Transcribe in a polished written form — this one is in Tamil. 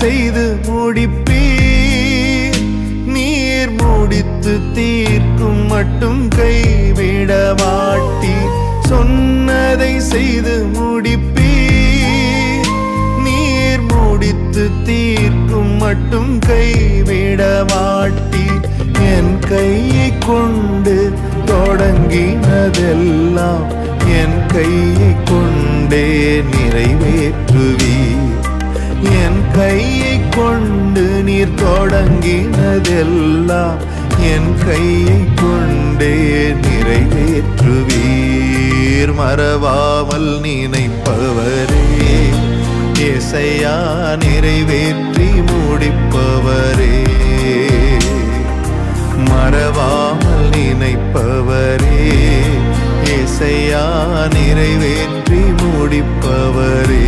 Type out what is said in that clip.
செய்து முடிப்பீர். நீர் முடித்து தீர்க்கும் மட்டும் கைவிட மாட்டீர். சொன்னதை செய்து முடிப்பீர். நீர் முடித்து தீர்க்கும் மட்டும் கைவிட மாட்டீர். என் கையை கொண்டு தொடங்கினதெல்லாம் என் கையை கொண்டே நிறைவேற்றுவீர். என் கையை கொண்டு நீர் தொடங்கினதெல்லாம் என் கையை கொண்டே நிறைவேற்றுவீர். மறவாமல் நினைப்பவரே ஏசையா, நிறைவேற்றி முடிப்பவரே. மறவாமல் நினைப்பவரே ஏசையா, நிறைவேற்றி முடிப்பவரே.